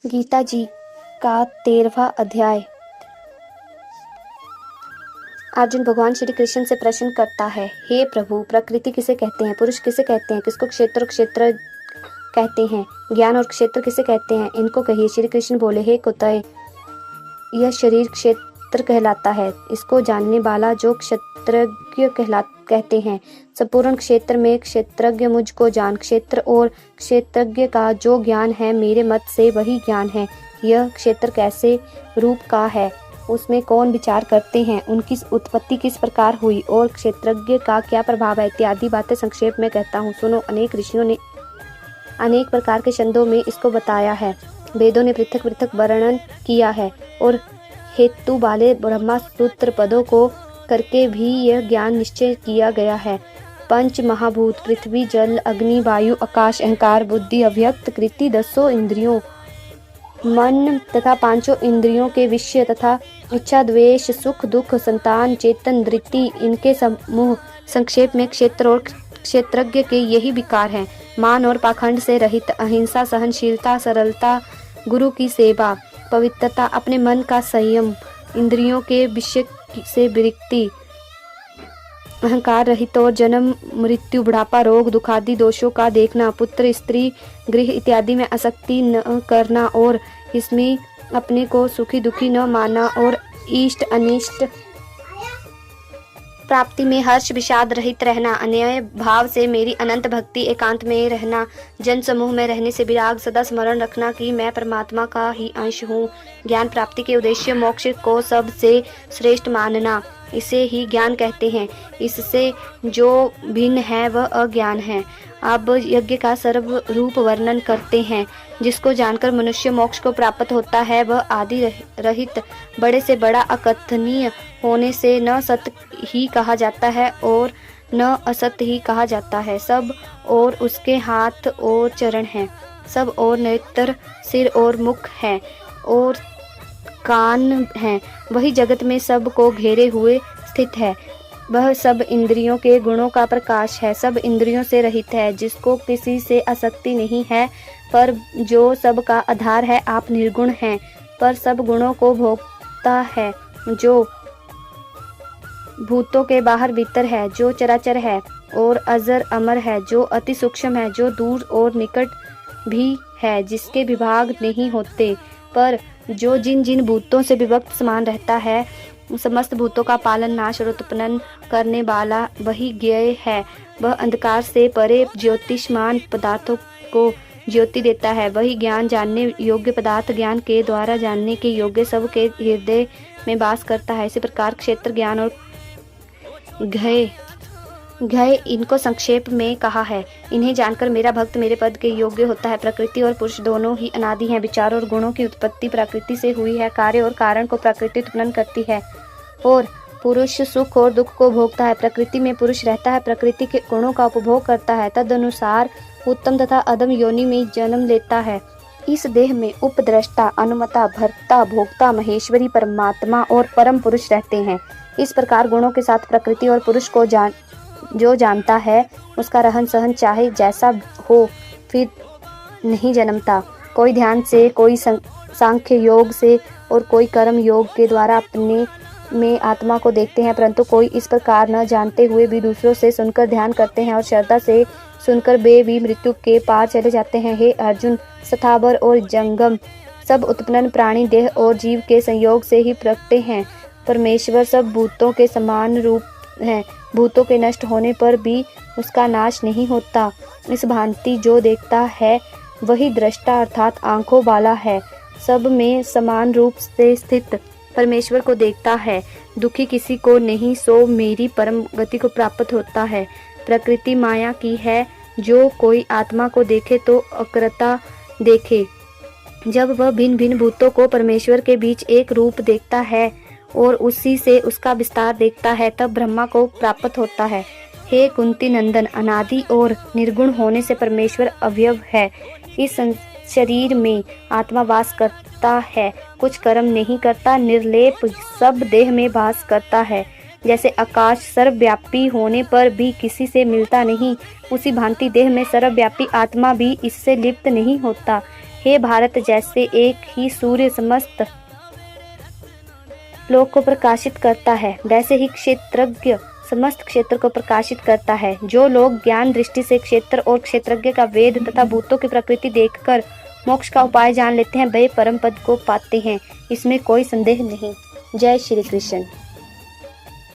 गीता जी का 13वां अध्याय। अर्जुन भगवान श्री कृष्ण से प्रश्न करता है, हे प्रभु, प्रकृति किसे कहते हैं, पुरुष किसे कहते हैं, किसको क्षेत्र और क्षेत्र कहते हैं, ज्ञान और क्षेत्र किसे कहते हैं, इनको कहिए। श्री कृष्ण बोले, हे कुतय, यह शरीर क्षेत्र कहलाता है, इसको जानने वाला जो क्षेत्रज्ञ कहते हैं। संपूर्ण क्षेत्र में क्षेत्रज्ञ मुझको जान। क्षेत्र और क्षेत्रज्ञ का जो ज्ञान है, मेरे मत से वही ज्ञान है। यह क्षेत्र कैसे रूप का है, उसमें कौन विचार करते हैं, उनकी उत्पत्ति किस प्रकार हुई और क्षेत्रज्ञ का क्या प्रभाव है, इत्यादि बातें संक्षेप में कहता हूँ, सुनो। अनेक ऋषियों ने अनेक प्रकार के छंदों में इसको बताया है। वेदों ने पृथक पृथक वर्णन किया है और हेतु वाले ब्रह्मा सूत्र पदों को करके भी यह ज्ञान निश्चय किया गया है। पंच महाभूत पृथ्वी, जल, अग्नि, वायु, आकाश, अहंकार, बुद्धि, अव्यक्त कृति, 10 इंद्रियों, मन तथा 5 इंद्रियों के विषय तथा इच्छा, द्वेष, सुख, दुख, संतान, चेतन, धृति, इनके समूह। संक्षेप में क्षेत्र और क्षेत्रज्ञ के यही विकार हैं। मान और पाखंड से रहित, अहिंसा, सहनशीलता, सरलता, गुरु की सेवा, पवित्रता, अपने मन का संयम, इंद्रियों के विषय से विरक्ति, अहंकार रहित और जन्म, मृत्यु, बुढ़ापा, रोग, दुखादि दोषों का देखना, पुत्र, स्त्री, गृह इत्यादि में आसक्ति न करना और इसमें अपने को सुखी दुखी न मानना और इष्ट अनिष्ट प्राप्ति में हर्ष विषाद रहित रहना, अन्याय भाव से मेरी अनंत भक्ति, एकांत में रहना, जन समूह में रहने से विराग, सदा स्मरण रखना कि मैं परमात्मा का ही अंश हूँ, ज्ञान प्राप्ति के उद्देश्य मोक्ष को सबसे श्रेष्ठ मानना, इसे ही ज्ञान कहते हैं। इससे जो भिन्न है वह अज्ञान है। अब यज्ञ का सर्व रूप वर्णन करते हैं। जिसको जानकर मनुष्य मोक्ष को प्राप्त होता है, वह आदि रहित, बड़े से बड़ा, अकथनीय होने से न सत्य ही कहा जाता है और न असत्य ही कहा जाता है। सब और उसके हाथ और चरण हैं, सब और नेत्र, सिर और मुख हैं और कान हैं। वही जगत में सब को घेरे हुए स्थित है। वह सब इंद्रियों के गुणों का प्रकाश है, सब इंद्रियों से रहित है, जिसको किसी से आसक्ति नहीं है, पर जो सब का आधार है। आप निर्गुण हैं, पर सब गुणों को भोगता है, जो भूतों के बाहर भीतर है, जो चराचर है और अजर अमर है, जो अति सूक्ष्म है, जो दूर और निकट भी है, जिसके विभाग नहीं होते, पर जो जिन जिन भूतों से विभक्त समान रहता है, समस्त भूतों का पालन, नाश और उत्पन्न करने वाला वही ज्ञेय है। वह अंधकार से परे ज्योतिष्मान पदार्थों को ज्योति देता है। वही ज्ञान जानने योग्य पदार्थ ज्ञान के द्वारा जानने के योग्य सब के हृदय में वास करता है। इसी प्रकार क्षेत्र, ज्ञान और घय इनको संक्षेप में कहा है। इन्हें जानकर मेरा भक्त मेरे पद के योग्य होता है। प्रकृति और पुरुष दोनों ही अनादि हैं। विचार और गुणों की उत्पत्ति प्रकृति से हुई है। कार्य और कारण को प्रकृति उत्पन्न करती है और पुरुष सुख और दुख को भोगता है। प्रकृति में पुरुष रहता है, प्रकृति के गुणों का उपभोग करता है, तदनुसार उत्तम तथा अधम योनि में जन्म लेता है। इस देह में उपद्रष्टा, अनुमता, भर्ता, भोक्ता, महेश्वरी, परमात्मा और परम पुरुष रहते हैं। इस प्रकार गुणों के साथ प्रकृति और पुरुष को जो जानता है, उसका रहन सहन चाहे जैसा हो, फिर नहीं जन्मता। कोई ध्यान से, कोई सांख्य योग से और कोई कर्म योग के द्वारा अपने में आत्मा को देखते हैं, परंतु कोई इस प्रकार न जानते हुए भी दूसरों से सुनकर ध्यान करते हैं और श्रद्धा से सुनकर वे भी मृत्यु के पार चले जाते हैं। हे अर्जुन, स्थावर और जंगम सब उत्पन्न प्राणी देह और जीव के संयोग से ही प्रकटे हैं। परमेश्वर सब भूतों के समान रूप हैं। भूतों के नष्ट होने पर भी उसका नाश नहीं होता। इस भांति जो देखता है वही दृष्टा अर्थात आंखों वाला है। सब में समान रूप से स्थित परमेश्वर को देखता है। दुखी किसी को नहीं, सो मेरी परम गति को प्राप्त होता है। प्रकृति माया की है, जो कोई आत्मा को देखे तो अकृता देखे। जब वह भिन्न भिन्न भूतों को परमेश्वर के बीच एक रूप देखता है और उसी से उसका विस्तार देखता है, तब ब्रह्मा को प्राप्त होता है। हे कुंती नंदन, अनादि और निर्गुण होने से परमेश्वर अवयव है। इस शरीर में आत्मा वास करता है, कुछ कर्म नहीं करता, निर्लेप सब देह में वास करता है। जैसे आकाश सर्वव्यापी होने पर भी किसी से मिलता नहीं, उसी भांति देह में सर्वव्यापी आत्मा भी इससे लिप्त नहीं होता। हे भारत, जैसे एक ही सूर्य समस्त लोक को प्रकाशित करता है, वैसे ही क्षेत्रज्ञ समस्त क्षेत्र को प्रकाशित करता है। जो लोग ज्ञान दृष्टि से क्षेत्र और क्षेत्रज्ञ का वेद तथा भूतों की प्रकृति देखकर मोक्ष का उपाय जान लेते हैं, वे परम पद को पाते हैं, इसमें कोई संदेह नहीं। जय श्री कृष्ण।